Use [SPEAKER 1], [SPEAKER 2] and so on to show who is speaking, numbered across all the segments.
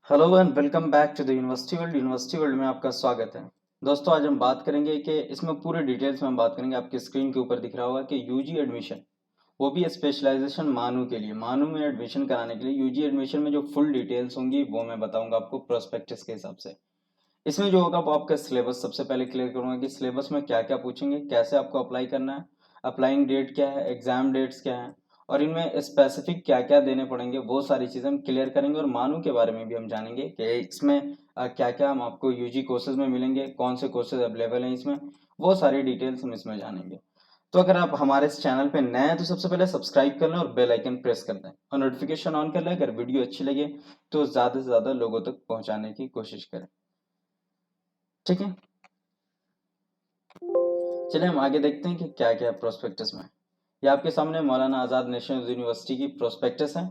[SPEAKER 1] Hello and welcome back to the university world में आपका स्वागत है। दोस्तों आज हम बात करेंगे कि इसमें पूरे डिटेल्स में हम बात करेंगे। आपकी स्क्रीन के ऊपर दिख रहा होगा कि यूजी एडमिशन, वो भी स्पेशलाइजेशन मानू के लिए, मानू में एडमिशन कराने के लिए यूजी एडमिशन में जो फुल डिटेल्स होंगी वो मैं बताऊंगा आपको प्रोस्पेक्टस के हिसाब से। इसमें जो होगा वो आपका सिलेबस सबसे पहले क्लियर करूंगा कि सिलेबस में क्या क्या पूछेंगे, कैसे आपको अप्लाई करना है, अप्लाइंग डेट क्या है, एग्जाम डेट्स क्या है और इनमें स्पेसिफिक क्या क्या देने पड़ेंगे, वो सारी चीज़ें हम क्लियर करेंगे। और मानू के बारे में भी हम जानेंगे कि इसमें क्या क्या हम आपको यूजी कोर्सेज में मिलेंगे, कौन से कोर्सेज अवेलेबल हैं इसमें, वो सारी डिटेल्स हम इसमें जानेंगे। तो अगर आप हमारे इस चैनल पे नए हैं तो सबसे पहले सब्सक्राइब कर लें और बेल आइकन प्रेस कर दें और नोटिफिकेशन ऑन कर लें। अगर वीडियो अच्छी लगे तो ज़्यादा से ज़्यादा लोगों तक पहुंचाने की कोशिश करें, ठीक है। चलिए हम आगे देखते हैं कि क्या क्या है प्रोस्पेक्टस में। ये आपके सामने मौलाना आज़ाद नेशनल यूनिवर्सिटी की प्रोस्पेक्टस है,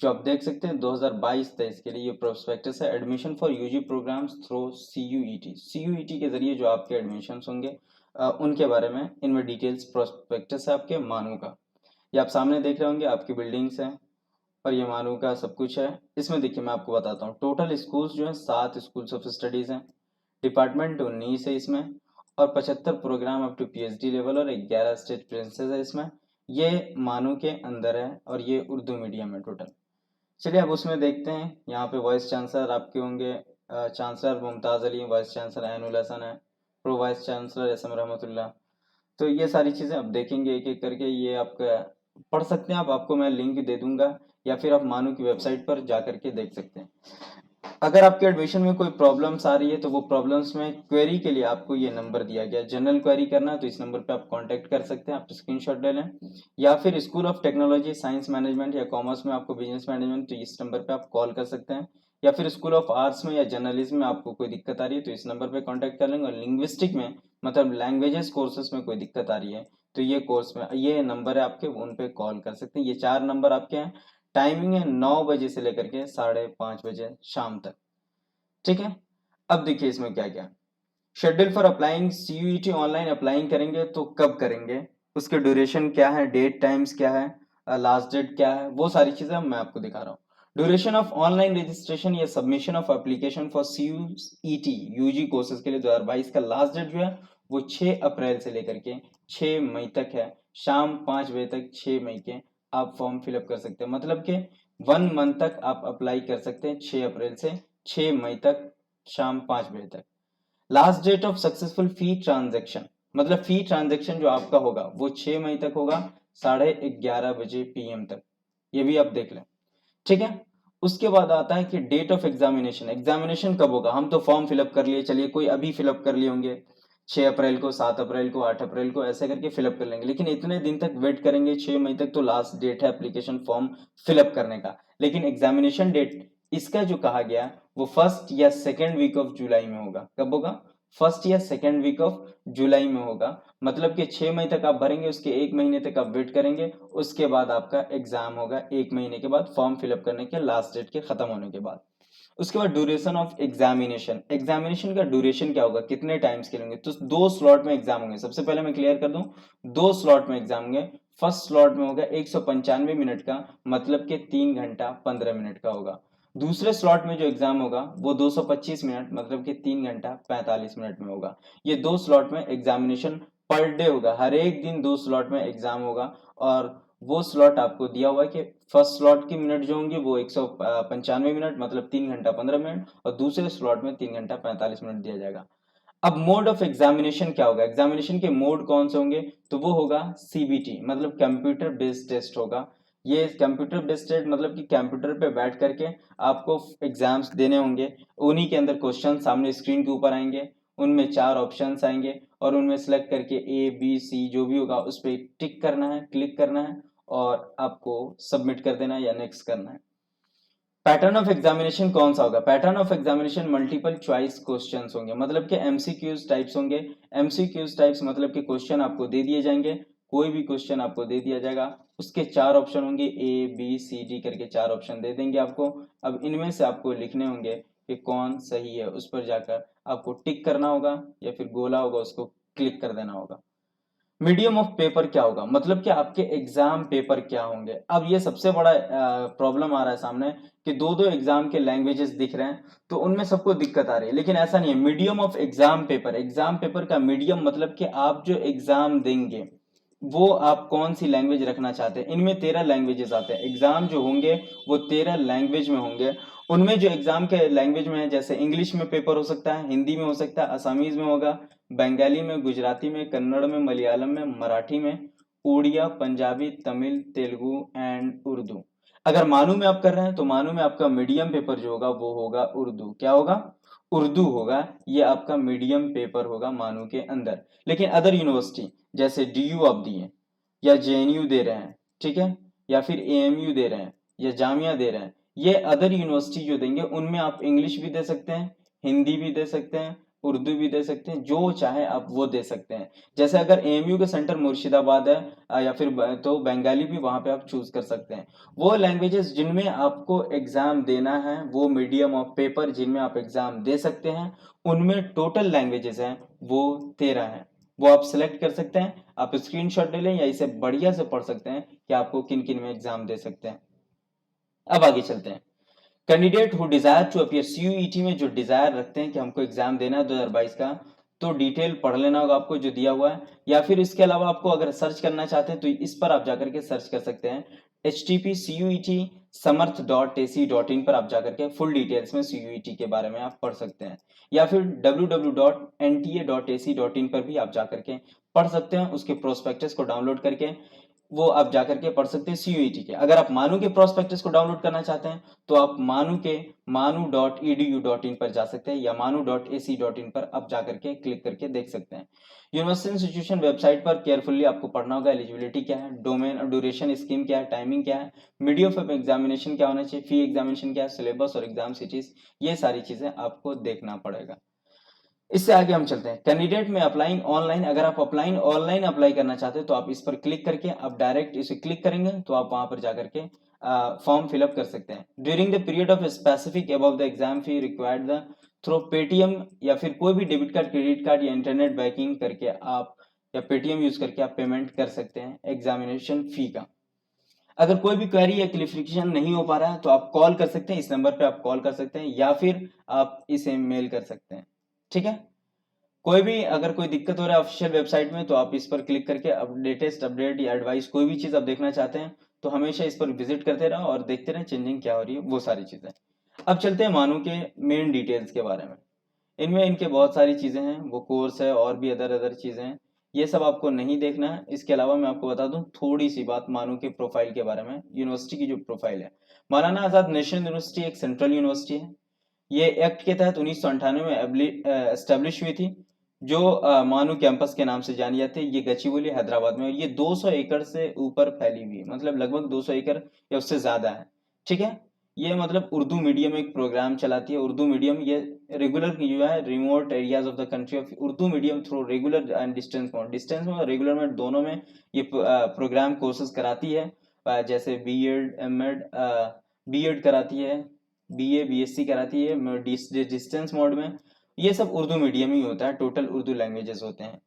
[SPEAKER 1] जो आप देख सकते हैं 2022-23 के लिए ये प्रोस्पेक्टस है। Admission for UG programmes through CUET, CUET के जरिए जो आपके एडमिशन्स होंगे उनके बारे में इनमें डिटेल्स प्रोस्पेक्टस है आपके मानू का। ये आप सामने देख रहे होंगे, आपकी बिल्डिंग्स हैं और ये मानू का सब कुछ है। इसमें देखिए मैं आपको बताता हूँ, टोटल स्कूल्स जो हैं 7 स्कूल्स ऑफ स्टडीज़ हैं, डिपार्टमेंट 19 है इसमें और 75 programme up to PhD level और 11 स्टेट प्रिंसेस है इसमें। ये मानू के अंदर है और ये उर्दू मीडियम है टोटल। चलिए अब उसमें देखते हैं। यहाँ पे वाइस चांसलर आपके होंगे, chancellor Mumtaz Ali, vice chancellor Ainul Hasan है, प्रो वाइस चांसलर एसएम रहमतुल्लाह। तो ये सारी चीज़ें अब देखेंगे एक एक करके। ये आपका पढ़ सकते हैं आप, आपको मैं लिंक दे दूंगा या फिर आप मानू की वेबसाइट पर जा करके देख सकते हैं। अगर आपके एडमिशन में कोई प्रॉब्लम्स आ रही है तो वो प्रॉब्लम्स में क्वेरी के लिए आपको ये नंबर दिया गया है। जनरल क्वेरी करना है तो इस नंबर पे आप कांटेक्ट कर सकते हैं, आप स्क्रीनशॉट ले लें। या फिर school of technology science management या कॉमर्स में आपको बिजनेस मैनेजमेंट, तो इस नंबर पे आप कॉल कर सकते हैं। या फिर स्कूल ऑफ आर्ट्स में या जर्नलिज्म में आपको कोई दिक्कत आ रही है तो इस नंबर पे कांटेक्ट कर लेंगे। और लिंग्विस्टिक में मतलब लैंग्वेजेस कोर्सेज में कोई दिक्कत आ रही है तो ये कोर्स में ये नंबर है आपके, उन पे कॉल कर सकते हैं। ये 4 नंबर आपके हैं। टाइमिंग है 9 बजे से लेकर के 5:30 बजे शाम तक, ठीक है। अब देखिए इसमें क्या क्या schedule for applying CUET. Online applying करेंगे तो कब करेंगे, उसके ड्यूरेशन क्या है, डेट टाइम्स क्या है, लास्ट डेट क्या है, वो सारी चीजें मैं आपको दिखा रहा हूँ। ड्यूरेशन ऑफ ऑनलाइन रजिस्ट्रेशन या submission of application for CUET UG courses के लिए 2022 का लास्ट डेट जो है वो 6 अप्रैल से लेकर के 6 मई तक है। शाम 5 बजे तक 6 मई के आप फॉर्म फिलअप कर सकते हैं। मतलब कि 1 मंथ तक आप अप्लाई कर सकते हैं, 6 अप्रैल से 6 मई तक शाम 5 बजे तक। Last date of successful fee transaction, मतलब फी ट्रांजेक्शन जो आपका होगा वो 6 मई तक होगा 11:30 बजे पीएम तक। ये भी आप देख लें, ठीक है। उसके बाद आता है कि डेट ऑफ एग्जामिनेशन, एग्जामिनेशन कब होगा। हम तो फॉर्म फिलअप कर लिए, चलिए कोई अभी फिलअप कर लिए होंगे 6 अप्रैल को, 7 अप्रैल को, 8 अप्रैल को, ऐसे करके फिलअप कर लेंगे। लेकिन इतने दिन तक वेट करेंगे, 6 मई तक तो लास्ट डेट है एप्लीकेशन फॉर्म फिलअप करने का। लेकिन एग्जामिनेशन डेट इसका जो कहा गया वो फर्स्ट या सेकेंड वीक ऑफ जुलाई में होगा। कब होगा, फर्स्ट या सेकेंड वीक ऑफ जुलाई में होगा। मतलब कि 6 मई तक आप भरेंगे, उसके 1 महीने तक आप वेट करेंगे, उसके बाद आपका एग्जाम होगा 1 महीने के बाद, फॉर्म फिलअप करने के लास्ट डेट के खत्म होने के बाद। उसके बाद ड्यूरेशन ऑफ एग्जामिनेशन, एग्जामिनेशन का ड्यूरेशन क्या होगा, कितने टाइम्स के लेंगे। तो 2 स्लॉट में एग्जाम होंगे। सबसे पहले मैं क्लियर कर दूं, 2 स्लॉट में एग्जाम होंगे। फर्स्ट स्लॉट में होगा 195 मिनट का, मतलब कि 3 घंटा 15 मिनट का होगा। दूसरे स्लॉट में जो एग्जाम होगा वो 225 मिनट, मतलब कि 3 घंटा 45 मिनट में होगा। ये 2 स्लॉट में एग्जामिनेशन पर डे होगा, हर एक दिन 2 स्लॉट में एग्जाम होगा। और वो स्लॉट आपको दिया हुआ है कि फर्स्ट स्लॉट की मिनट जो होंगे वो 195 मिनट, मतलब 3 घंटा 15 मिनट, और दूसरे स्लॉट में 3 घंटा 45 मिनट दिया जाएगा। अब मोड ऑफ एग्जामिनेशन क्या होगा, एग्जामिनेशन के मोड कौन से होंगे, तो वो होगा सीबीटी, मतलब कंप्यूटर बेस्ड टेस्ट होगा। ये कंप्यूटर बेस्ड टेस्ट मतलब कि कंप्यूटर पे बैठ करके आपको एग्जाम्स देने होंगे। उन्हीं के अंदर क्वेश्चन सामने स्क्रीन के ऊपर आएंगे, उनमें 4 ऑप्शंस आएंगे और उनमें सेलेक्ट करके ए बी सी जो भी होगा उस पर टिक करना है, क्लिक करना है और आपको सबमिट कर देना है या नेक्स्ट करना है। पैटर्न ऑफ एग्जामिनेशन कौन सा होगा, pattern of examination multiple choice questions होंगे, मतलब कि एमसीक्यूज टाइप्स होंगे। एमसीक्यूज टाइप्स मतलब कि क्वेश्चन आपको दे दिए जाएंगे, कोई भी क्वेश्चन आपको दे दिया जाएगा, उसके 4 ऑप्शन होंगे, ए बी सी डी करके 4 ऑप्शन दे देंगे आपको। अब इनमें से आपको लिखने होंगे कि कौन सही है, उस पर जाकर आपको टिक करना होगा या फिर गोला होगा उसको क्लिक कर देना होगा। मीडियम ऑफ पेपर क्या होगा, मतलब कि आपके एग्जाम पेपर क्या होंगे। अब ये सबसे बड़ा प्रॉब्लम आ रहा है सामने कि दो दो एग्जाम के लैंग्वेजेस दिख रहे हैं, तो उनमें सबको दिक्कत आ रही है, लेकिन ऐसा नहीं है। मीडियम ऑफ एग्जाम पेपर का मीडियम मतलब कि आप जो एग्जाम देंगे वो आप कौन सी लैंग्वेज रखना चाहते हैं। इनमें 13 लैंग्वेजेस आते हैं, एग्जाम जो होंगे वो 13 लैंग्वेज में होंगे। उनमें जो एग्जाम के लैंग्वेज में है, जैसे इंग्लिश में पेपर हो सकता है, हिंदी में हो सकता है, असमीज में होगा, बंगाली में, गुजराती में, कन्नड़ में, मलयालम में, मराठी में, उड़िया, पंजाबी, तमिल, तेलुगु एंड उर्दू। अगर मानू में आप कर रहे हैं तो मानू में आपका मीडियम पेपर जो होगा वो होगा उर्दू। क्या होगा? उर्दू होगा। ये आपका मीडियम पेपर होगा मानू के अंदर। लेकिन अदर यूनिवर्सिटी जैसे डीयू आप दिए या जेएनयू दे रहे हैं, ठीक है, या फिर एएमयू दे रहे हैं या जामिया दे रहे हैं, ये अदर यूनिवर्सिटी जो देंगे उनमें आप इंग्लिश भी दे सकते हैं, हिंदी भी दे सकते हैं, उर्दू भी दे सकते हैं, जो चाहे आप वो दे सकते हैं। जैसे अगर एएमयू का सेंटर मुर्शिदाबाद है या फिर तो बंगाली भी वहां पे आप चूज कर सकते हैं। वो लैंग्वेजेस जिनमें आपको एग्जाम देना है, वो मीडियम ऑफ पेपर जिनमें आप एग्जाम दे सकते हैं, उनमें टोटल लैंग्वेजेस हैं वो 13 हैं। वो आप सिलेक्ट कर सकते हैं, आप स्क्रीनशॉट ले लें या इसे बढ़िया से पढ़ सकते हैं कि आपको किन किन में एग्जाम दे सकते हैं। अब आगे चलते हैं। Candidate who desire to appear CUET में जो डिजायर रखते हैं कि हमको एग्जाम देना है 2022 का, तो डिटेल पढ़ लेना होगा आपको जो दिया हुआ है, या फिर इसके अलावा आपको अगर सर्च करना चाहते हैं तो इस पर आप जाकर के सर्च कर सकते हैं। HTTP CUET समर्थ.ac.in पर आप जाकर के फुल डिटेल्स में CUET के बारे में आप पढ़ सकते हैं, या फिर www.nta.ac.in पर भी आप जाकर के पढ़ सकते हैं। उसके प्रोस्पेक्टस को डाउनलोड करके वो आप जाकर के पढ़ सकते हैं CUET के। अगर आप मानू के प्रोस्पेक्टस को डाउनलोड करना चाहते हैं तो आप मानू के manu.edu.in पर जा सकते हैं या manu.ac.in पर आप जाकर के क्लिक करके देख सकते हैं। यूनिवर्सिटी इंस्टीट्यूशन वेबसाइट पर केयरफुली आपको पढ़ना होगा। एलिजिबिलिटी क्या है, डोमेन और ड्यूरेशन स्कीम क्या है, टाइमिंग क्या है, मीडियम ऑफ एग्जामिनेशन क्या होना चाहिए, फी एग्जामिनेशन क्या है, सिलेबस और एग्जाम सिटीज, ये सारी चीजें आपको देखना पड़ेगा। इससे आगे हम चलते हैं। कैंडिडेट में अप्लाइंग ऑनलाइन, अगर आप ऑनलाइन अप्लाई करना चाहते हैं तो आप इस पर क्लिक करके आप डायरेक्ट इसे क्लिक करेंगे तो आप वहां पर जाकर के फॉर्म फिलअप कर सकते हैं। During the period of specific above the exam fee required the through Paytm या फिर कोई भी डेबिट कार्ड, क्रेडिट कार्ड या इंटरनेट बैंकिंग करके आप या पेटीएम यूज करके आप पेमेंट कर सकते हैं एग्जामिनेशन फी का। अगर कोई भी क्वेरी या क्लियरिफिकेशन नहीं हो पा रहा है तो आप कॉल कर सकते हैं, इस नंबर पे आप कॉल कर सकते हैं या फिर आप इसे मेल कर सकते हैं। ठीक है, कोई भी अगर कोई दिक्कत हो रहा है ऑफिशियल वेबसाइट में तो आप इस पर क्लिक करके लेटेस्ट अपडेट या एडवाइस कोई भी चीज आप देखना चाहते हैं तो हमेशा इस पर विजिट करते रहो और देखते रहें चेंजिंग क्या हो रही है, वो सारी चीजें। अब चलते हैं मानू के मेन डिटेल्स के बारे में। इनमें इनके बहुत सारी चीजें हैं, वो कोर्स है और भी अदर अदर चीजें हैं, ये सब आपको नहीं देखना है। इसके अलावा मैं आपको बता दूं थोड़ी सी बात मानू के प्रोफाइल के बारे में। यूनिवर्सिटी की जो प्रोफाइल है, मौलाना आजाद नेशनल यूनिवर्सिटी एक सेंट्रल यूनिवर्सिटी है। ये एक्ट के तहत 1998 में एस्टेब्लिश हुई थी, जो मानू कैंपस के नाम से जानी जाती है। ये गच्चीबोली हैदराबाद में, और ये 200 एकड़ से ऊपर फैली हुई है, मतलब लगभग 200 एकड़ या उससे ज्यादा है। ठीक है, ये मतलब उर्दू मीडियम एक प्रोग्राम चलाती है। उर्दू मीडियम ये रेगुलर जो है remote areas of the country of Urdu medium through regular and distance में और रेगुलर में दोनों में ये प्रोग्राम कोर्सेज कराती है। जैसे बीएड एमएड, बीएड कराती है, बीए बीएससी कराती है डिस्टेंस मोड में। ये सब उर्दू मीडियम ही होता है, टोटल उर्दू लैंग्वेजेस होते हैं।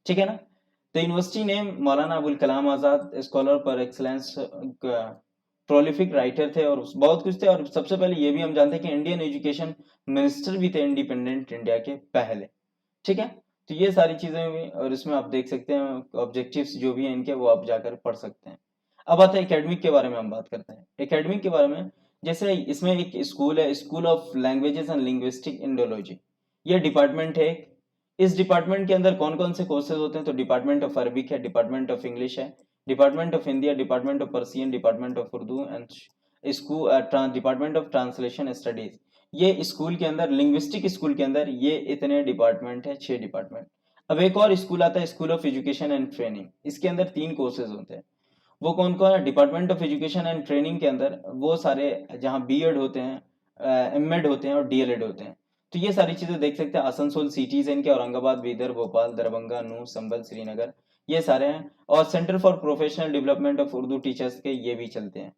[SPEAKER 1] ठीक है ना। तो यूनिवर्सिटी ने मौलाना अबुल कलाम आजाद स्कॉलर पर एक्सलेंस, प्रोलिफिक राइटर थे और बहुत कुछ थे। और सबसे पहले ये भी हम जानते हैं कि इंडियन एजुकेशन मिनिस्टर भी थे इंडिपेंडेंट इंडिया के पहले। ठीक है, तो ये सारी चीजें हुई और इसमें आप देख सकते हैं ऑब्जेक्टिव्स जो भी हैं इनके, वो आप जाकर पढ़ सकते हैं। अब आता है एकेडमिक के बारे में, हम बात करते हैं एकेडमिक के बारे में। जैसे इसमें एक स्कूल है, school of languages and linguistic Indology, ये डिपार्टमेंट है। इस डिपार्टमेंट के अंदर कौन कौन से कोर्सेज होते हैं, तो डिपार्टमेंट ऑफ अरबिक है, डिपार्टमेंट ऑफ इंग्लिश है, डिपार्टमेंट ऑफ हिंदी है, department of Persian, department of Urdu and school department of translation studies. ये स्कूल के अंदर, लिंग्विस्टिक स्कूल के अंदर ये इतने डिपार्टमेंट है, 6 डिपार्टमेंट। अब एक और स्कूल आता है school of education and training, इसके अंदर 3 कोर्सेज होते हैं। वो कौन कौन है? Department of education and training के अंदर वो सारे जहाँ बीएड होते हैं, एमएड होते हैं और डीएलएड होते हैं। तो ये सारी चीजें देख सकते हैं। आसनसोल सिटीज इनके, औरंगाबाद, बीदर, भोपाल, दरभंगा, नूह, संभल, श्रीनगर, ये सारे हैं। और centre for professional development of Urdu teachers के ये भी चलते हैं।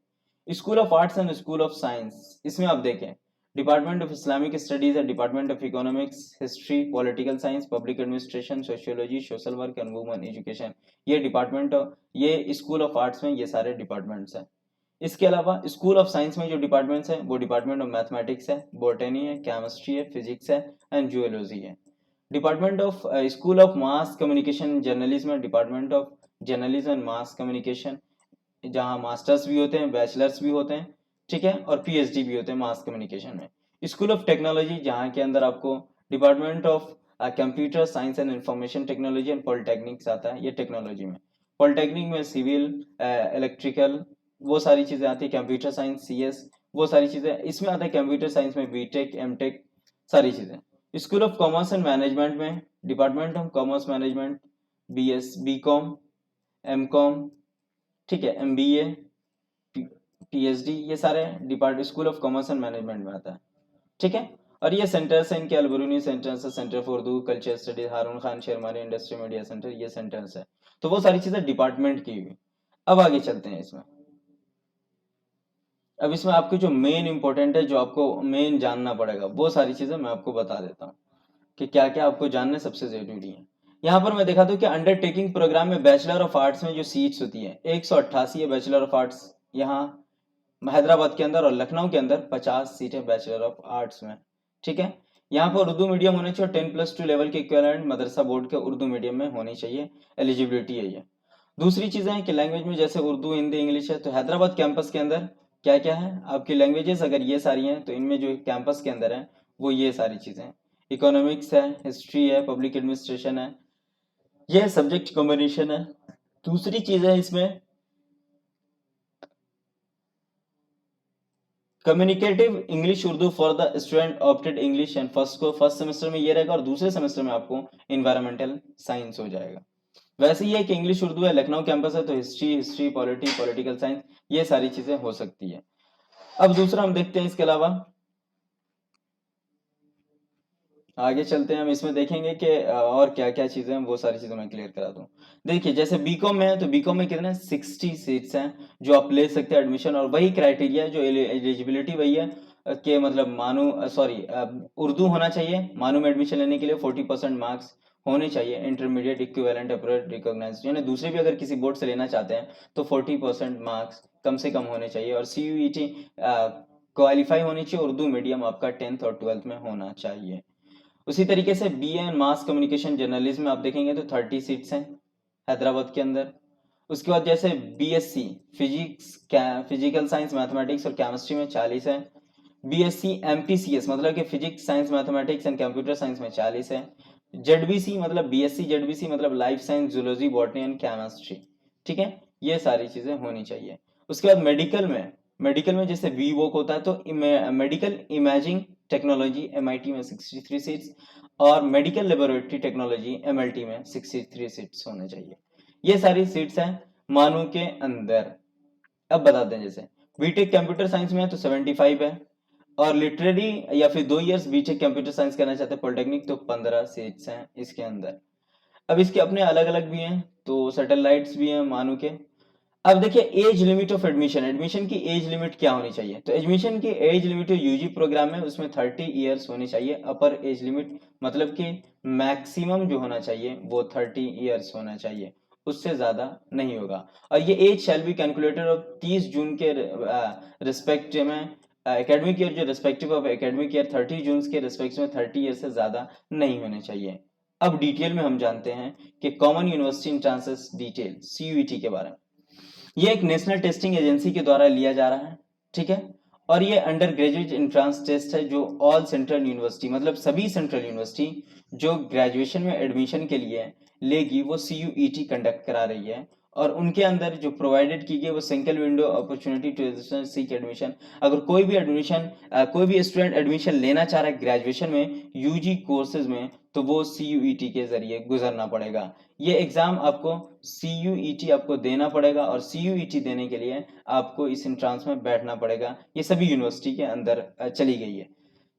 [SPEAKER 1] School of arts and school of science, इसमें आप देखें डिपार्टमेंट ऑफ इस्लामिक स्टडीज है, department of economics, history, political science, public administration, sociology, social work and women education, ये डिपार्टमेंट, ये स्कूल ऑफ आर्ट्स में ये सारे डिपार्टमेंट्स हैं। इसके अलावा स्कूल ऑफ साइंस में जो डिपार्टमेंट्स हैं वो डिपार्टमेंट ऑफ मैथमेटिक्स है, बॉटनी है, केमिस्ट्री है, फिजिक्स है एंड जूलॉजी है। Department of school of mass communication journalism है, department of journalism and mass communication, जहाँ मास्टर्स भी होते हैं, बैचलर्स भी होते हैं, ठीक है, और पीएचडी भी होते हैं मास कम्युनिकेशन में। स्कूल ऑफ टेक्नोलॉजी, जहाँ के अंदर आपको department of computer science and information technology and polytechnics आता है, ये टेक्नोलॉजी में। पॉलिटेक्निक में सिविल, इलेक्ट्रिकल, वो सारी चीजें आती है, कंप्यूटर साइंस, सीएस, वो सारी चीजें इसमें आता है। कंप्यूटर साइंस में बीटेक, एमटेक, सारी चीजें। School of commerce and management में department of commerce management, BS, BCom, MCom, ठीक है, एमबीए, पीएचडी, ये सारे depart school of commerce and management में आता है, ठीक है। और ये सेंटर्स हैं इनके, अलबरूनी सेंटर्स है, centre for Urdu culture studies, Haroon Khan Sherwani industry media centre, ये सेंटर्स है। तो वो सारी चीजें डिपार्टमेंट की हुई। अब आगे चलते हैं इसमें। अब इसमें आपको जो मेन इंपॉर्टेंट है, जो आपको मेन जानना पड़ेगा, वो सारी चीजें मैं आपको बता देता हूँ कि क्या क्या आपको जानना सबसे जरूरी है। यहाँ पर मैं दिखा दूं कि अंडरटेकिंग प्रोग्राम में बैचलर ऑफ आर्ट्स में जो सीट्स होती है 188 है बैचलर ऑफ आर्ट्स, यहाँ हैदराबाद के अंदर, और लखनऊ के अंदर 50 सीटें बैचलर ऑफ आर्ट्स में, ठीक है। यहाँ पर उर्दू मीडियम होने चाहिए, 10+2 लेवल के इक्विवेलेंट मदरसा बोर्ड के उर्दू मीडियम में होनी चाहिए, एलिजिबिलिटी है ये। दूसरी चीजें हैं कि लैंग्वेज में जैसे उर्दू, हिंदी, इंग्लिश है, तो हैदराबाद कैंपस के अंदर क्या क्या है आपकी लैंग्वेजेस, अगर ये सारी हैं तो इनमें जो कैंपस के अंदर है वो ये सारी चीजें हैं। इकोनॉमिक्स है, हिस्ट्री है, पब्लिक एडमिनिस्ट्रेशन है, ये सब्जेक्ट कॉम्बिनेशन है। दूसरी चीज है इसमें communicative English Urdu for the student opted English and first semester में ये रहेगा, और दूसरे सेमेस्टर में आपको इन्वायरमेंटल साइंस हो जाएगा। वैसे ही है कि इंग्लिश उर्दू है, लखनऊ कैंपस है, तो हिस्ट्री, पॉलिटिकल साइंस, ये सारी चीजें हो सकती है। अब दूसरा हम देखते हैं, इसके अलावा आगे चलते हैं, हम इसमें देखेंगे कि और क्या क्या चीजें हैं, वो सारी चीजें मैं क्लियर करा दूं। देखिए जैसे बीकॉम में है, तो बीकॉम में कितने 60 सीट्स हैं जो आप ले सकते हैं एडमिशन, और वही क्राइटेरिया जो एलिजिबिलिटी वही है कि मतलब उर्दू होना चाहिए, मानू में एडमिशन लेने के लिए 40% मार्क्स होने चाहिए, इंटरमीडिएट इक्विवेलेंट अप्रोच रिकॉग्नाइज्ड, यानी दूसरे भी अगर किसी बोर्ड से लेना चाहते हैं तो 40% मार्क्स कम से कम होने चाहिए, और CUET क्वालिफाई होनी चाहिए, उर्दू मीडियम आपका 10th और 12th में होना चाहिए। उसी तरीके से BA इन मास कम्युनिकेशन जर्नलिज्म में आप देखेंगे तो 30 सीट्स हैं हैदराबाद के अंदर। उसके बाद जैसे BSc फिजिकल साइंस, मैथमेटिक्स और केमिस्ट्री में 40 है। BSc MTCS मतलब कि physics science mathematics and computer science में 40 है। ZBC मतलब BSc ZBC मतलब life science, zoology, botany and chemistry, ठीक है, ये सारी चीजें होनी चाहिए। उसके बाद मेडिकल में जैसे VWOC होता है, तो मेडिकल इमेजिंग टेक्नोलॉजी MIT में 63 सीट्स, और मेडिकल लेबोरेटरी टेक्नोलॉजी MLT में 63 सीट्स होने चाहिए। ये सारी सीट्स हैं मानू के अंदर। अब बताते हैं, जैसे बीटेक कंप्यूटर साइंस में है तो 75 है, और लिटरेरी या फिर 2 इयर्स बीटेक कंप्यूटर साइंस करना चाहते हैं पॉलिटेक्निक, तो 15 सीट्स हैं इसके अंदर। अब इसके अपने अलग अलग भी हैं, तो सैटेलाइट्स भी हैं मानू के। अब देखिए एज लिमिट ऑफ एडमिशन की एज लिमिट क्या होनी चाहिए, तो एडमिशन की एज लिमिट यूजी प्रोग्राम में उसमें 30 इयर्स होनी चाहिए, अपर एज लिमिट मतलब कि मैक्सिमम जो होना चाहिए वो 30 इयर्स होना चाहिए, उससे ज्यादा नहीं होगा। और ये age shall be calculated of 30 June के रिस्पेक्ट में एकेडमिक ईयर, जो respective of academic year 30 June के रिस्पेक्ट में 30 ईयर से ज्यादा नहीं होने चाहिए। अब डिटेल में हम जानते हैं कि common university entrance detail CUET के बारे में। ये एक नेशनल टेस्टिंग एजेंसी के द्वारा लिया जा रहा है, ठीक है, और ये अंडर ग्रेजुएट एंट्रेंस टेस्ट है जो ऑल सेंट्रल यूनिवर्सिटी मतलब सभी सेंट्रल यूनिवर्सिटी जो ग्रेजुएशन में एडमिशन के लिए लेगी वो CUET कंडक्ट करा रही है, और उनके अंदर जो प्रोवाइडेड की गई वो single window opportunity to seek admission. अगर कोई भी स्टूडेंट एडमिशन लेना चाह रहा है ग्रेजुएशन में UG कोर्सेज में, तो वो CUET के जरिए गुजरना पड़ेगा। ये एग्जाम आपको CUET आपको देना पड़ेगा, और CUET देने के लिए आपको इस एंट्रेंस में बैठना पड़ेगा। ये सभी यूनिवर्सिटी के अंदर चली गई है।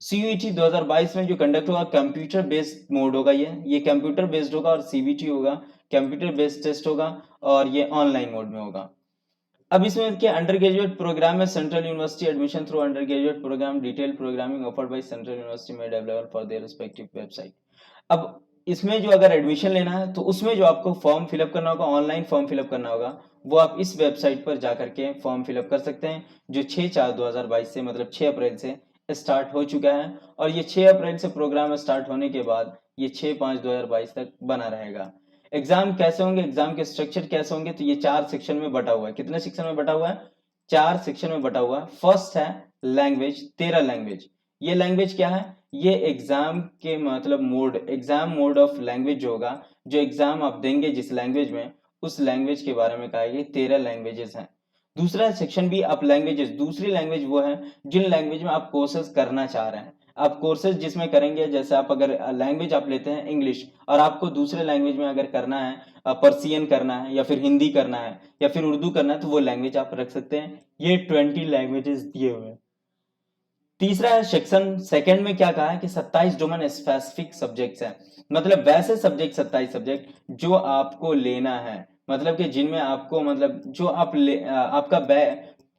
[SPEAKER 1] CUET 2022 में जो कंडक्ट होगा कंप्यूटर बेस्ड मोड होगा, ये कंप्यूटर बेस्ड होगा, और CBT होगा कंप्यूटर बेस्ड टेस्ट होगा, और ये ऑनलाइन मोड में होगा। अब इसमें क्या अंडर ग्रेजुएट प्रोग्राम में central university admission through undergraduate programme detail programming offered by central university made available for their respective website. अब इसमें जो अगर एडमिशन लेना है तो उसमें जो आपको फॉर्म फिलअप करना होगा, ऑनलाइन फॉर्म फिलअप करना होगा, वो आप इस वेबसाइट पर जाकर के फॉर्म फिलअप कर सकते हैं, जो 6/4/2022 से मतलब 6 अप्रैल से स्टार्ट हो चुका है। और ये 6 अप्रैल से प्रोग्राम स्टार्ट होने के बाद ये 6/5/2022 तक बना रहेगा। एग्जाम कैसे होंगे, एग्जाम के स्ट्रक्चर कैसे होंगे, तो ये 4 सेक्शन में बटा हुआ है। कितने सेक्शन में बटा हुआ है? 4 सेक्शन में बटा हुआ है। फर्स्ट है लैंग्वेज, 13 लैंग्वेज। ये लैंग्वेज क्या है? ये एग्जाम के मतलब mode, exam mode of language जो होगा, जो एग्जाम आप देंगे जिस लैंग्वेज में, उस लैंग्वेज के बारे में कहा है। ये 13 लैंग्वेजेस हैं। दूसरा सेक्शन भी आप लैंग्वेजेस, दूसरी लैंग्वेज वो है जिन लैंग्वेज में आप कोर्सेज करना चाह रहे हैं। आप कोर्सेज जिसमें करेंगे, जैसे आप अगर लैंग्वेज आप लेते हैं इंग्लिश और आपको दूसरे लैंग्वेज में अगर करना है, पर्सियन करना है या फिर हिंदी करना है या फिर उर्दू करना है, तो वो लैंग्वेज आप रख सकते हैं। ये 20 लैंग्वेजेस दिए हुए हैं। तीसरा है सेक्शन सेकंड में क्या कहा है कि 27 डोमेन स्पेसिफिक सब्जेक्ट्स हैं, मतलब वैसे सब्जेक्ट 27 सब्जेक्ट जो आपको लेना है, मतलब कि जिनमें आपको मतलब जो आपका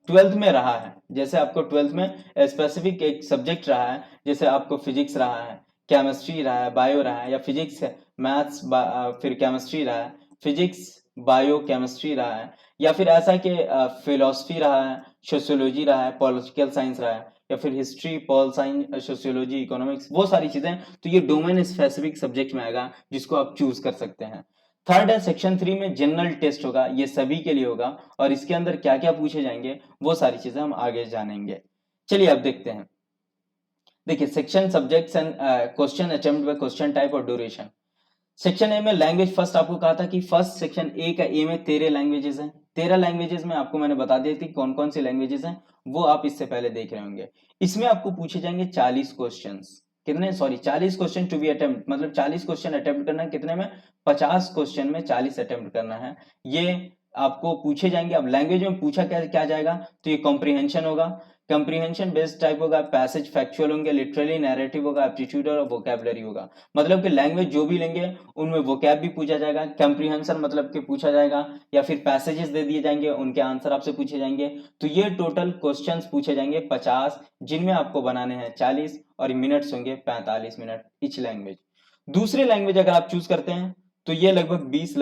[SPEAKER 1] 12th में रहा है, जैसे आपको 12th में स्पेसिफिक एक सब्जेक्ट रहा है, जैसे आपको फिजिक्स रहा है, केमिस्ट्री रहा है, बायो रहा है, या फिजिक्स मैथ्स फिर केमिस्ट्री रहा है, फिजिक्स बायो केमिस्ट्री रहा है, या फिर ऐसा कि फिलोसफी रहा है, सोशियोलॉजी रहा है, पॉलिटिकल साइंस रहा है, या फिर history, pol science, sociology, economics, वो सारी चीजें, तो ये डोमेन स्पेसिफिक सब्जेक्ट में आएगा जिसको आप चूज कर सकते हैं। थर्ड है सेक्शन 3 में जनरल टेस्ट होगा, ये सभी के लिए होगा और इसके अंदर क्या क्या पूछे जाएंगे वो सारी चीजें हम आगे जानेंगे। चलिए अब देखते हैं। देखिए section subjects and question attempt by question type और ड्यूरेशन। सेक्शन ए में लैंग्वेज, फर्स्ट आपको कहा था कि फर्स्ट सेक्शन ए का ए में 13 लैंग्वेजेस हैं। 13 लैंग्वेजेस में आपको मैंने बता दिया थी कौन कौन सी लैंग्वेजेस हैं, वो आप इससे पहले देख रहे होंगे। इसमें आपको पूछे जाएंगे 40 क्वेश्चंस। कितने? Sorry 40 question to be attempt, मतलब 40 क्वेश्चन अटेम्प्ट करना है। कितने में? 50 क्वेश्चन में 40 अटेम्प्ट करना है। ये आपको पूछे जाएंगे। अब लैंग्वेज में पूछा क्या क्या जाएगा, तो ये कॉम्प्रिहेंशन होगा, कंप्रीहेंशन बेस्ड टाइप होगा, पैसेज फैक्चुअल होंगे, लिटरली नैरेटिव होगा, एप्टीट्यूड और वोकैबुलरी होगा। मतलब कि लैंग्वेज जो भी लेंगे उनमें वोकैब भी पूछा जाएगा, कंप्रीहेंशन मतलब कि पूछा जाएगा, या फिर पैसेजेस दे दिए जाएंगे, उनके आंसर आपसे पूछे जाएंगे। तो ये टोटल क्वेश्चंस पूछे जाएंगे 50, जिनमें आपको बनाने हैं 40 और मिनट्स होंगे 45 मिनट ईच लैंग्वेज। दूसरी लैंग्वेज अगर आप चूज करते हैं तो ये लगभग 20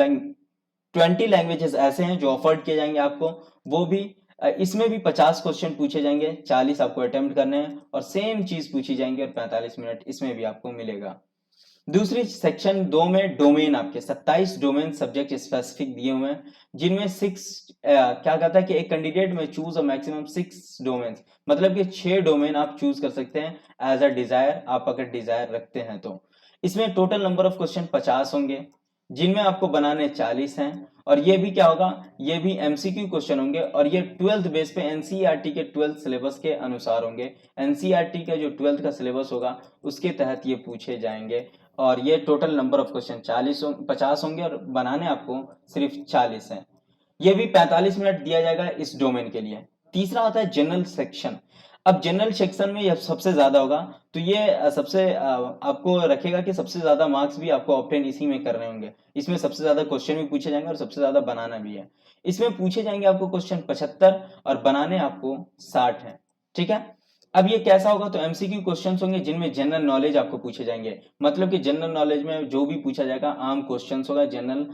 [SPEAKER 1] लैंग्वेजेस ऐसे हैं जो ऑफर्ड किए जाएंगे आपको, वो भी इसमें भी 50 क्वेश्चन पूछे जाएंगे, 40 आपको अटेम्प्ट करने हैं और सेम चीज पूछी जाएंगी और 45 मिनट इसमें भी आपको मिलेगा। दूसरी सेक्शन 2 में डोमेन, आपके 27 डोमेन सब्जेक्ट स्पेसिफिक दिए हुए हैं, जिनमें 6 क्या कहता है कि एक कैंडिडेट में चूज अ मैक्सिमम 6 डोमेन, मतलब कि 6 डोमेन आप चूज कर सकते हैं एज अ डिजायर, आप अगर डिजायर रखते हैं तो। इसमें टोटल नंबर ऑफ क्वेश्चन 50 होंगे, जिनमें आपको बनाने 40 हैं। और ये भी क्या होगा, ये भी एमसीक्यू क्वेश्चन होंगे और ये 12th बेस पे एनसीईआरटी के 12th सिलेबस के अनुसार होंगे। एनसीईआरटी का जो 12th का सिलेबस होगा उसके तहत ये पूछे जाएंगे। और ये टोटल नंबर ऑफ क्वेश्चन 50 होंगे और बनाने आपको सिर्फ 40 हैं। ये भी 45 मिनट दिया जाएगा इस डोमेन के लिए। तीसरा आता है जनरल सेक्शन। अब जनरल सेक्शन में यह सबसे ज्यादा होगा, तो ये आपको रखेगा कि सबसे ज्यादा मार्क्स भी आपको ऑब्टेन इसी में करने होंगे। इसमें सबसे ज्यादा क्वेश्चन भी पूछे जाएंगे और सबसे ज्यादा बनाना भी है। इसमें पूछे जाएंगे आपको क्वेश्चन 75 और बनाने आपको 60 है। ठीक है। अब ये कैसा होगा, तो एमसीक्यू क्वेश्चंस होंगे जिनमें जनरल नॉलेज आपको पूछे जाएंगे, मतलब कि जनरल नॉलेज में जो भी पूछा जाएगा आम क्वेश्चंस होगा, जनरल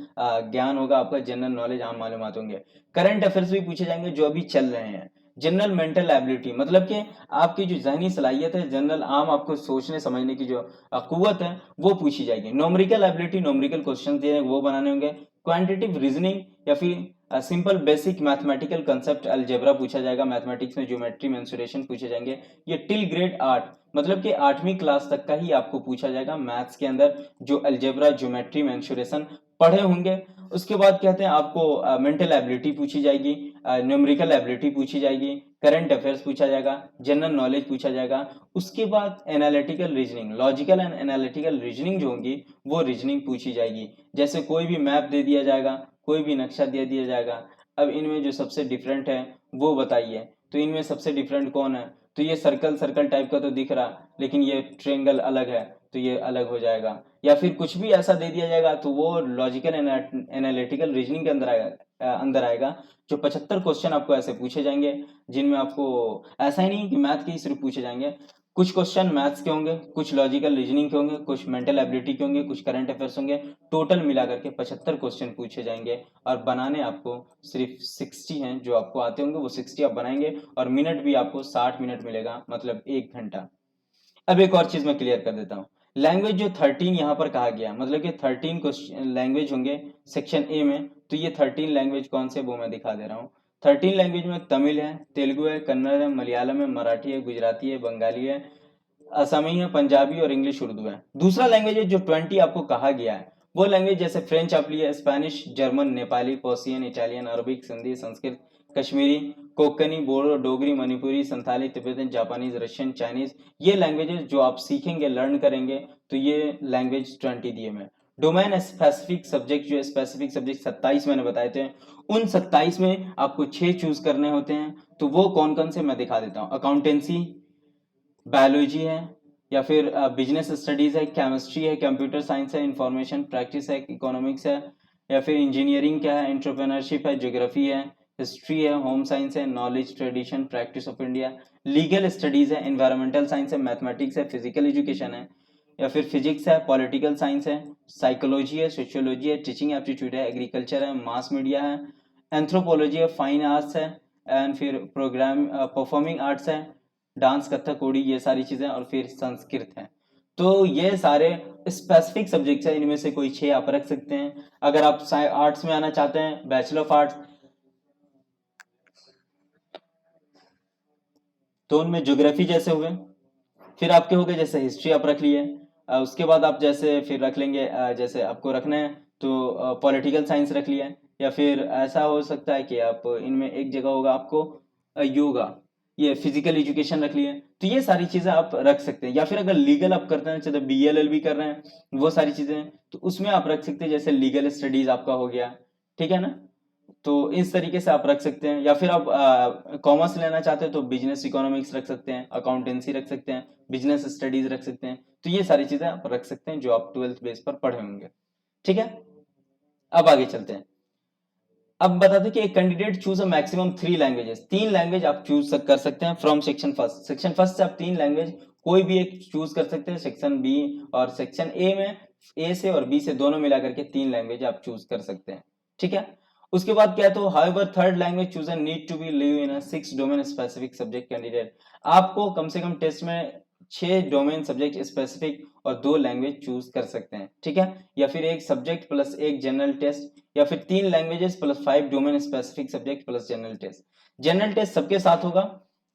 [SPEAKER 1] ज्ञान होगा आपका, जनरल नॉलेज, आम मालूमात होंगे। करंट अफेयर्स भी पूछे जाएंगे जो अभी चल रहे हैं। जनरल मेंटल एबिलिटी, मतलब कि आपकी जो जहनी सलाहियत है, जनरल आम आपको सोचने समझने की जो कुव्वत है वो पूछी जाएगी। न्यूमेरिकल एबिलिटी, न्यूमेरिकल क्वेश्चन दिए वो बनाने होंगे। क्वांटिटेटिव रीजनिंग या फिर simple basic mathematical concept algebra पूछा जाएगा, मैथमेटिक्स में ज्योमेट्री मेंसुरेशन पूछे जाएंगे। ये टिल ग्रेड 8, मतलब कि 8वीं क्लास तक का ही आपको पूछा जाएगा मैथ्स के अंदर, जो अलजेब्रा ज्योमेट्री मेंसुरेशन पढ़े होंगे। उसके बाद कहते हैं आपको मेंटल एबिलिटी पूछी जाएगी, न्यूमेरिकल एबिलिटी पूछी जाएगी, करंट अफेयर्स पूछा जाएगा, जनरल नॉलेज पूछा जाएगा। उसके बाद analytical reasoning, logical and analytical reasoning जो होंगी वो रीजनिंग पूछी जाएगी। जैसे कोई भी मैप दे दिया जाएगा, कोई भी नक्शा दे दिया जाएगा, अब इनमें जो सबसे डिफरेंट है वो बताइए, तो इनमें सबसे डिफरेंट कौन है, तो ये सर्कल सर्कल टाइप का तो दिख रहा, लेकिन ये ट्रेंगल अलग है, तो ये अलग हो जाएगा। या फिर कुछ भी ऐसा दे दिया जाएगा तो वो लॉजिकल एनालिटिकल रीजनिंग के अंदर आएगा। अंदर आएगा, जो 75 क्वेश्चन आपको ऐसे पूछे जाएंगे, जिनमें आपको ऐसा ही नहीं कि मैथ के ही सिर्फ पूछे जाएंगे, कुछ क्वेश्चन मैथ्स के होंगे, कुछ लॉजिकल रीजनिंग के होंगे, कुछ मेंटल एबिलिटी के होंगे, कुछ करंट अफेयर्स होंगे, टोटल मिला करके 75 क्वेश्चन पूछे जाएंगे। और बनाने आपको सिर्फ 60 हैं, जो आपको आते होंगे वो 60 आप बनाएंगे, और मिनट भी आपको 60 मिनट मिलेगा, मतलब 1 घंटा। अब एक और चीज मैं क्लियर कर देता हूँ, लैंग्वेज जो 13 यहाँ पर कहा गया, मतलब कि 13 क्वेश्चन लैंग्वेज होंगे सेक्शन ए में, तो ये 13 लैंग्वेज कौन से वो मैं दिखा दे रहा हूँ। 13 लैंग्वेज में तमिल है, तेलुगु है, कन्नड़ है, मलयालम है, मराठी है, गुजराती है, बंगाली है, असमी है, पंजाबी और इंग्लिश उर्दू है। दूसरा लैंग्वेज है जो 20 आपको कहा गया है, वो लैंग्वेज जैसे फ्रेंच आप लिए, Spanish, German, Nepali, Persian, Italian, Arabic, Sindhi, Sanskrit, Kashmiri, Konkani, Bodo, Dogri, Manipuri, Santhali, Tibetan, Japanese, Russian, Chinese, ये लैंग्वेजेस जो आप सीखेंगे, लर्न करेंगे, तो ये लैंग्वेज 20 दिए में। डोमेन स्पेसिफिक सब्जेक्ट, जो स्पेसिफिक सब्जेक्ट 27 मैंने बताए थे, उन 27 में आपको 6 चूज करने होते हैं, तो वो कौन कौन से मैं दिखा देता हूँ। अकाउंटेंसी, बायोलॉजी है, या फिर बिजनेस स्टडीज है, केमिस्ट्री है, कंप्यूटर साइंस है, इंफॉर्मेशन प्रैक्टिस है, इकोनॉमिक्स है, या फिर इंजीनियरिंग क्या है, एंटरप्रेन्योरशिप है, ज्योग्राफी है, हिस्ट्री है, होम साइंस है, knowledge, tradition, practice of India, legal studies है, एनवायरमेंटल साइंस है, मैथमेटिक्स है, फिजिकल एजुकेशन है, या फिर फिजिक्स है, पॉलिटिकल साइंस है, साइकोलॉजी है, सोशियोलॉजी है, टीचिंग एप्टीट्यूड है, एग्रीकल्चर है, मास मीडिया है, एंथ्रोपोलॉजी है, फाइन आर्ट्स है, एंड फिर प्रोग्राम परफॉर्मिंग आर्ट्स है, डांस, कथक, ओडी, ये सारी चीजें, और फिर संस्कृत है। तो ये सारे स्पेसिफिक सब्जेक्ट्स है, इनमें से कोई 6 आप रख सकते हैं। अगर आप आर्ट्स में आना चाहते हैं, बैचलर ऑफ आर्ट्स, तो उनमें ज्योग्राफी जैसे हुए, फिर आपके हो गए जैसे हिस्ट्री आप रख लिए, उसके बाद आप जैसे फिर रख लेंगे, जैसे आपको रखना है तो पॉलिटिकल साइंस रख लिया, या फिर ऐसा हो सकता है कि आप इनमें एक जगह होगा आपको योगा, ये फिजिकल एजुकेशन रख लिए। तो ये सारी चीजें आप रख सकते हैं, या फिर अगर लीगल आप करते हैं, चाहे BLL भी कर रहे हैं, वो सारी चीजें तो उसमें आप रख सकते हैं, जैसे लीगल स्टडीज आपका हो गया, ठीक है ना। तो इस तरीके से आप रख सकते हैं, या फिर आप कॉमर्स लेना चाहते हैं तो बिजनेस इकोनॉमिक्स रख सकते हैं, अकाउंटेंसी रख सकते हैं, बिजनेस स्टडीज रख सकते हैं। तो ये सारी चीजें आप रख सकते हैं जो आप 12th बेस पर पढ़े होंगे, ठीक है। अब आगे चलते हैं। अब बता दें कि एक candidate choose a maximum 3 languages, 3 language आप चूज कर सकते हैं from section first. Section first से आप 3 लैंग्वेज कोई भी एक चूज कर सकते हैं, सेक्शन बी और सेक्शन ए में ए से और बी से दोनों मिला करके 3 लैंग्वेज आप चूज कर सकते हैं, ठीक है। उसके बाद क्या, तो however third language chosen need to be live in a 6 domain specific subject candidate, आपको कम से कम टेस्ट में 6 डोमेन सब्जेक्ट स्पेसिफिक और 2 लैंग्वेज चूज कर सकते हैं, ठीक है। या फिर एक सब्जेक्ट प्लस एक जनरल टेस्ट, या फिर 3 languages plus 5 domain specific subject plus general test. General test सबके साथ होगा,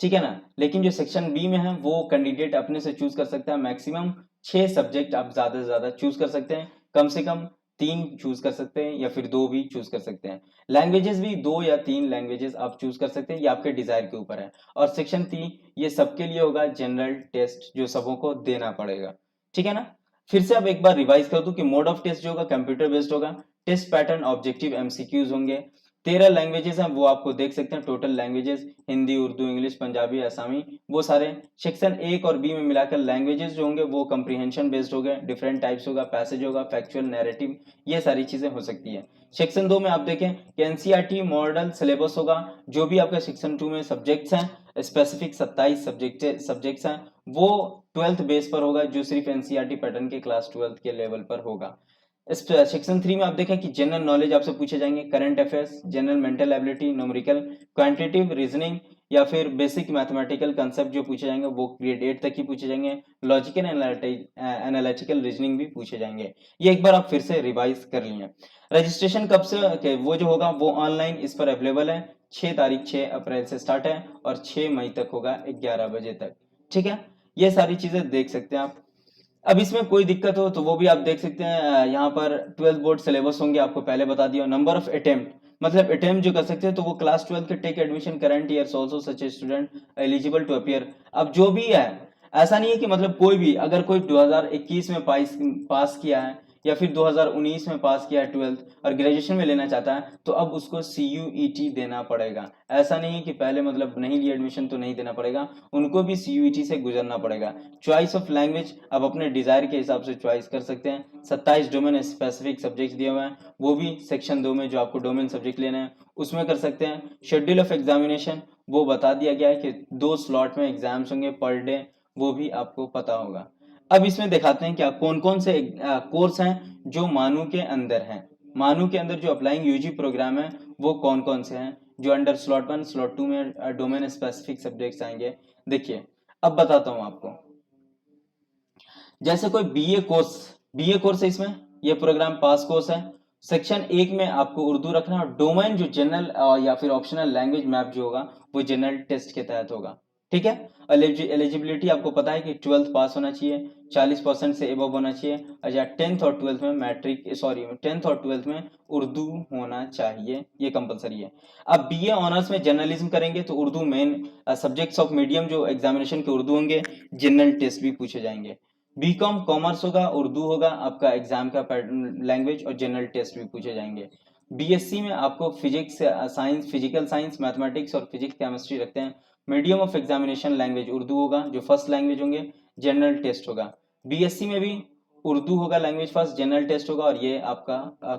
[SPEAKER 1] ठीक है ना, लेकिन जो सेक्शन बी में है वो कैंडिडेट अपने से चूज कर सकता है, मैक्सिमम 6 सब्जेक्ट आप ज्यादा से ज्यादा चूज कर सकते हैं, कम से कम 3 चूज कर सकते हैं, या फिर 2 भी चूज कर सकते हैं। लैंग्वेजेस भी 2 या 3 लैंग्वेजेस आप चूज कर सकते हैं, ये आपके डिजायर के ऊपर है। और सेक्शन 3 ये सबके लिए होगा जनरल टेस्ट, जो सबों को देना पड़ेगा, ठीक है ना। फिर से अब एक बार रिवाइज कर दूं कि मोड ऑफ टेस्ट जो होगा कंप्यूटर बेस्ड होगा, टेस्ट पैटर्न ऑब्जेक्टिव MCQs होंगे, 13 लैंग्वेजेस हैं वो आपको देख सकते हैं, total languages Hindi, Urdu, English, Punjabi, Asami, वो सारे। सेक्शन 1 और बी में मिलाकर लैंग्वेजेस जो होंगे वो कंप्रीहेंशन बेस्ड हो गए, डिफरेंट टाइप्स होगा, पैसेज होगा, फैक्चुअल, नैरेटिव, ये सारी चीजें हो सकती है। सेक्शन 2 में आप देखें कि NCERT मॉडल सिलेबस होगा, जो भी आपका सेक्शन 2 में सब्जेक्ट्स हैं, स्पेसिफिक 27 सब्जेक्ट्स हैं, वो 12th बेस पर होगा, जो सिर्फ NCERT पैटर्न के क्लास 12th के लेवल पर होगा। सेक्शन 3 में आप देखें कि जनरल नॉलेज आपसे पूछे जाएंगे, current affairs, general mental ability, numerical, quantitative reasoning, या फिर बेसिक मैथमेटिकल कंसेप्ट जो पूछे जाएंगे वो ग्रेड 8 तक ही पूछे जाएंगे, लॉजिकल एनालिटिकल रीजनिंग भी पूछे जाएंगे। ये एक बार आप फिर से रिवाइज कर लिए। रजिस्ट्रेशन कब से वो जो होगा वो ऑनलाइन इस पर अवेलेबल है, 6 अप्रैल से स्टार्ट है और 6 मई तक होगा 11 बजे तक, ठीक है। ये सारी चीजें देख सकते हैं आप। अब इसमें कोई दिक्कत हो तो वो भी आप देख सकते हैं, यहाँ पर 12th बोर्ड सिलेबस होंगे, आपको पहले बता दिया। नंबर ऑफ अटेम्प्ट, मतलब अटेम्प्ट जो कर सकते हैं, तो वो क्लास 12 के take admission current year also such student eligible to appear. अब जो भी है, ऐसा नहीं है कि मतलब कोई भी, अगर कोई 2021 में पास किया है या फिर 2019 में पास किया है 12th और ग्रेजुएशन में लेना चाहता है तो अब उसको CUET देना पड़ेगा। ऐसा नहीं है कि पहले मतलब नहीं लिया एडमिशन तो नहीं देना पड़ेगा, उनको भी CUET से गुजरना पड़ेगा। चॉइस ऑफ लैंग्वेज आप अपने डिजायर के हिसाब से चॉइस कर सकते हैं। 27 डोमेन स्पेसिफिक सब्जेक्ट दिए हुए हैं, वो भी सेक्शन 2 में जो आपको डोमेन सब्जेक्ट लेना है उसमें कर सकते हैं। शेड्यूल ऑफ एग्जामिनेशन वो बता दिया गया है कि 2 स्लॉट में एग्जाम्स होंगे पर डे, वो भी आपको पता होगा। अब इसमें दिखाते हैं क्या कौन कौन से कोर्स हैं जो मानू के अंदर हैं। मानू के अंदर जो अप्लाइंग यूजी प्रोग्राम है वो कौन कौन से हैं जो अंडर स्लॉट 1 स्लॉट 2 में डोमेन स्पेसिफिक सब्जेक्ट्स आएंगे। देखिए अब बताता हूं आपको। जैसे कोई बीए कोर्स है, इसमें ये प्रोग्राम पास कोर्स है। सेक्शन 1 में आपको उर्दू रखना है और डोमेन जो जनरल या फिर ऑप्शनल लैंग्वेज मैप जो होगा वो जनरल टेस्ट के तहत होगा। ठीक है। एलिजिबिलिटी आपको पता है कि 12th पास होना चाहिए, 40% से एबव होना चाहिए, अच्छा 10th और 12th में मैट्रिक 10th और 12th में उर्दू होना चाहिए, ये कंपलसरी है। अब बीए ऑनर्स में जर्नलिज्म करेंगे तो Urdu main subjects of medium जो एग्जामिनेशन के उर्दू होंगे, जनरल टेस्ट भी पूछे जाएंगे। बीकॉम कॉमर्स होगा, उर्दू होगा आपका एग्जाम का लैंग्वेज और जनरल टेस्ट भी पूछे जाएंगे। बीएससी में आपको physics science, physical science, mathematics और फिजिक्स केमिस्ट्री रखते हैं। Medium of examination language Urdu होगा, जो फर्स्ट लैंग्वेज होंगे, जनरल टेस्ट होगा। बीएससी में भी उर्दू होगा लैंग्वेज फर्स्ट, जनरल टेस्ट होगा और ये आपका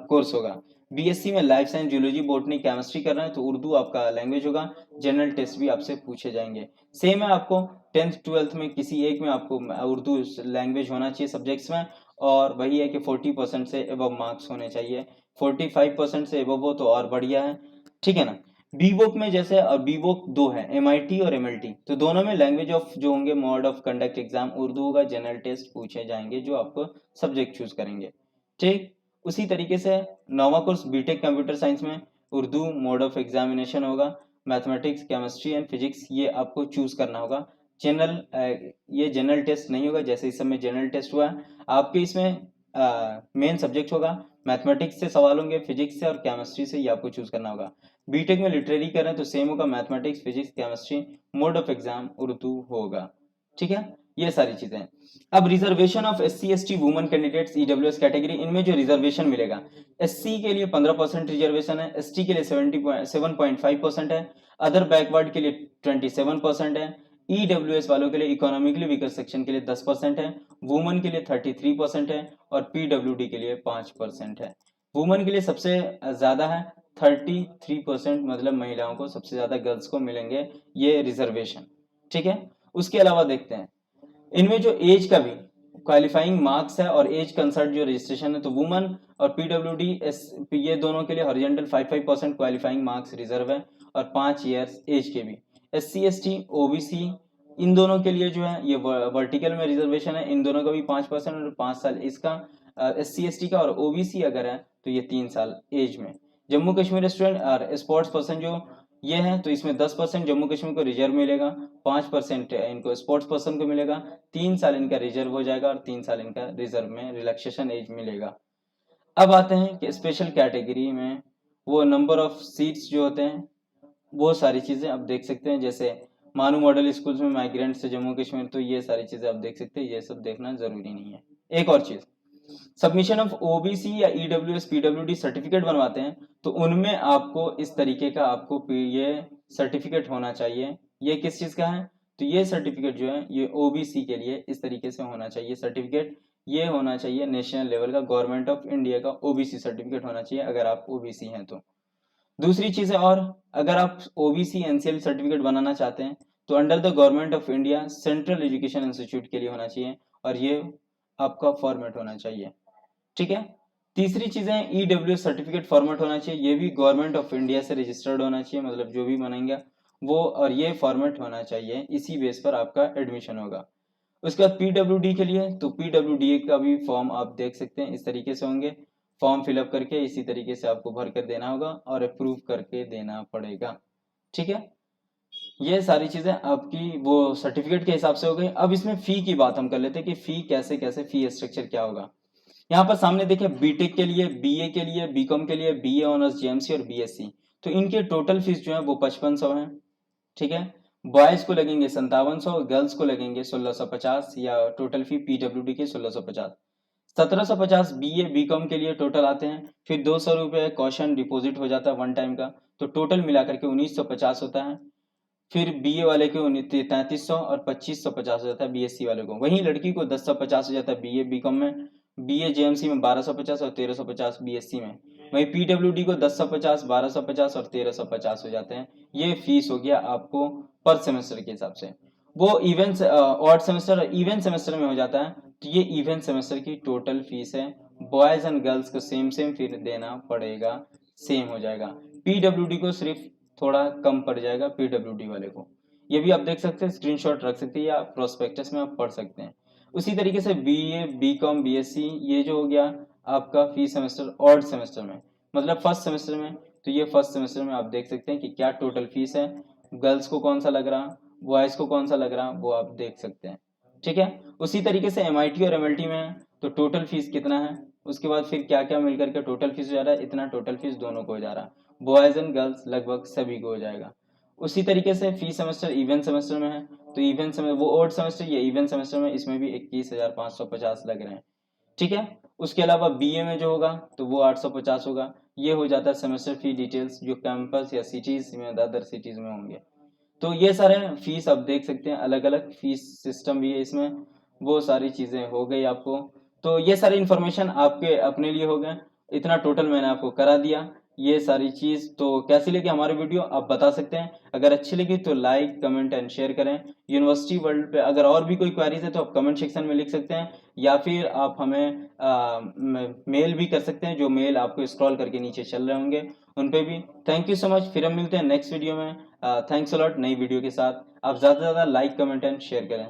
[SPEAKER 1] कोर्स होगा। बीएससी में life science, geology, botany, chemistry कर रहे हैं तो उर्दू आपका लैंग्वेज होगा, जनरल टेस्ट भी आपसे पूछे जाएंगे। सेम है, आपको 10th 12th में किसी एक में आपको उर्दू लैंग्वेज होना चाहिए सब्जेक्ट्स में, और वही है कि 40% से एबव मार्क्स होने चाहिए। 45% से एबव हो तो और बढ़िया है, ठीक है ना। बीवोक में जैसे, और बीवोक 2 है, MIT और MLT, तो दोनों में लैंग्वेज ऑफ जो होंगे mode of conduct exam Urdu होगा, जनरल टेस्ट पूछे जाएंगे जो आपको सब्जेक्ट चूज करेंगे। ठीक उसी तरीके से नौवा कोर्स बीटेक कंप्यूटर साइंस में उर्दू मोड ऑफ एग्जामिनेशन होगा, मैथमेटिक्स, केमिस्ट्री एंड फिजिक्स ये आपको चूज करना होगा। जनरल ये जनरल टेस्ट नहीं होगा, जैसे इस समय जनरल टेस्ट हुआ है आपके, इसमें मेन सब्जेक्ट होगा, मैथमेटिक्स से सवाल होंगे, फिजिक्स से और केमिस्ट्री से, ये आपको चूज करना होगा। बीटेक में लिटरेरी करें तो सेम होगा, mathematics, physics, chemistry, mode of exam Urdu होगा। ठीक है, ये सारी चीजें। अब reservation of SC ST women candidates EWS category, इनमें जो रिजर्वेशन मिलेगा, SC के लिए 15% रिजर्वेशन है, ST के लिए 7.5% है, अदर बैकवर्ड के लिए 27% है, EWS वालों के लिए, इकोनॉमिकली वीकर सेक्शन के लिए 10% है, वुमेन के लिए 33% है और PWD के लिए 5% है। वुमेन के लिए सबसे ज्यादा है 33%, मतलब महिलाओं को सबसे ज्यादा, गर्ल्स को मिलेंगे ये रिजर्वेशन। ठीक है, उसके अलावा देखते हैं इनमें जो एज का भी क्वालिफाइंग मार्क्स है और एज कंसर्ट जो रजिस्ट्रेशन है, तो वुमेन और PWD ये दोनों के लिए हॉरिजॉन्टल 5% क्वालिफाइंग मार्क्स रिजर्व है और 5 इयर्स एज के भी। SC ST OBC इन दोनों के लिए जो है ये वर्टिकल में रिजर्वेशन है, इन दोनों का भी 5% और 5 साल इसका SC ST का, और OBC अगर है तो ये 3 साल एज में। जम्मू कश्मीर स्टूडेंट और स्पोर्ट्स पर्सन जो ये है तो इसमें 10% जम्मू कश्मीर को रिजर्व मिलेगा, 5% इनको स्पोर्ट्स पर्सन को मिलेगा, 3 साल इनका रिजर्व हो जाएगा और 3 साल इनका रिजर्व में रिलैक्सेशन एज मिलेगा। अब आते हैं कि स्पेशल कैटेगरी में वो नंबर ऑफ सीट्स जो होते हैं, वो सारी चीजें आप देख सकते हैं। जैसे मानू मॉडल स्कूल्स में माइग्रेंट से जम्मू कश्मीर, तो ये सारी चीजें आप देख सकते हैं, ये सब देखना जरूरी नहीं है। एक और चीज, सबमिशन ऑफ OBC या EWS PWD सर्टिफिकेट बनवाते हैं तो उनमें आपको इस तरीके का आपको ये सर्टिफिकेट होना चाहिए। ये किस चीज का है, तो ये सर्टिफिकेट जो है ये OBC के लिए इस तरीके से होना चाहिए सर्टिफिकेट, ये होना चाहिए नेशनल लेवल का, गवर्नमेंट ऑफ इंडिया का OBC सर्टिफिकेट होना चाहिए अगर आप OBC हैं तो। दूसरी चीज है, और अगर आप OBC NCL सर्टिफिकेट बनाना चाहते हैं तो under the government of India central education institute के लिए होना चाहिए और ये आपका फॉर्मेट होना चाहिए। ठीक है, तीसरी चीज है EWS सर्टिफिकेट फॉर्मेट होना चाहिए, ये भी गवर्नमेंट ऑफ इंडिया से रजिस्टर्ड होना चाहिए, मतलब जो भी बनेंगे वो, और ये फॉर्मेट होना चाहिए, इसी बेस पर आपका एडमिशन होगा। उसके बाद PWD के लिए, तो PWD का भी फॉर्म आप देख सकते हैं, इस तरीके से होंगे, फॉर्म फिलअप करके इसी तरीके से आपको भर कर देना होगा और अप्रूव करके देना पड़ेगा। ठीक है, ये सारी चीजें आपकी वो सर्टिफिकेट के हिसाब से हो गई। अब इसमें फी की बात हम कर लेते हैं कि फी कैसे कैसे, फी स्ट्रक्चर क्या होगा। यहाँ पर सामने देखिए, बीटेक के लिए, BA के लिए, बीकॉम के लिए, BA ऑनर्स JMC और BSc, तो इनके टोटल फीस जो है वो 5500 है। ठीक है, बॉयज को लगेंगे 5700, गर्ल्स को लगेंगे 1650, या टोटल फी PWD के 1650। 1750 बीए बीकॉम के लिए टोटल आते हैं। फिर 200 रुपये कॉशन डिपॉजिट हो जाता है वन टाइम का, तो टोटल मिलाकर के 1950 होता है। फिर बीए वाले को 3300 और 2550 हो जाता है बीएससी वाले को। वहीं लड़की को 1050 हो जाता है बीए बीकॉम में, बीए जेएमसी में 1250 और 1350 बीएससी में। वहीं पीडब्ल्यूडी को 1050, 1250 और 1350 हो जाते हैं। ये फीस हो गया आपको पर सेमेस्टर के हिसाब से। वो इवेंट ऑड सेमेस्टर और इवेंट सेमेस्टर में हो जाता है, तो ये इवेंट सेमेस्टर की टोटल फीस है। बॉयज एंड गर्ल्स को सेम सेम फिर देना पड़ेगा, सेम हो जाएगा। पीडब्ल्यूडी को सिर्फ थोड़ा कम पड़ जाएगा पीडब्ल्यूडी वाले को। ये भी आप देख सकते हैं, स्क्रीनशॉट रख सकते हैं या प्रोस्पेक्टस में आप पढ़ सकते हैं। उसी तरीके से बीए बीकॉम बीएससी ये जो हो गया आपका फी सेमेस्टर ऑड सेमेस्टर में, मतलब फर्स्ट सेमेस्टर में। तो ये फर्स्ट सेमेस्टर में आप देख सकते हैं कि क्या टोटल फीस है, गर्ल्स को कौन सा लग रहा, बॉयज को कौन सा लग रहा, वो आप देख सकते हैं। ठीक है, उसी तरीके से एमआईटी और एमएलटी में है तो टोटल फीस कितना है, उसके बाद फिर क्या क्या मिलकर के टोटल फीस हो जा रहा है, इतना टोटल फीस दोनों को हो जा रहा है, बॉयज एंड गर्ल्स लगभग सभी को हो जाएगा। उसी तरीके से फी सेमेस्टर इवेंट सेमेस्टर में है, तो इवेंट सेमेस्टर वो ओड सेमेस्टर, ये इवेंट सेमेस्टर में, इसमें भी 21,550 लग रहे हैं। ठीक है, उसके अलावा बीए में जो होगा तो वो 850 होगा। ये हो जाता है सेमेस्टर फी डिटेल्स जो कैंपस या सिटीज में अदर सिटीज में होंगे। तो ये सारे फीस आप देख सकते हैं, अलग अलग फीस सिस्टम भी है इसमें। वो सारी चीज़ें हो गई आपको। तो ये सारी इन्फॉर्मेशन आपके अपने लिए हो गए, इतना टोटल मैंने आपको करा दिया ये सारी चीज़। तो कैसी लगी हमारी वीडियो आप बता सकते हैं, अगर अच्छी लगी तो लाइक कमेंट एंड शेयर करें। यूनिवर्सिटी वर्ल्ड पे अगर और भी कोई क्वेरीज है तो आप कमेंट सेक्शन में लिख सकते हैं, या फिर आप हमें मेल भी कर सकते हैं, जो मेल आपको स्क्रॉल करके नीचे चल रहे होंगे उन पे भी। थैंक यू सो मच, फिर हम मिलते हैं नेक्स्ट वीडियो में। थैंक्स अ लॉट नई वीडियो के साथ। आप ज़्यादा से ज़्यादा लाइक कमेंट एंड शेयर करें।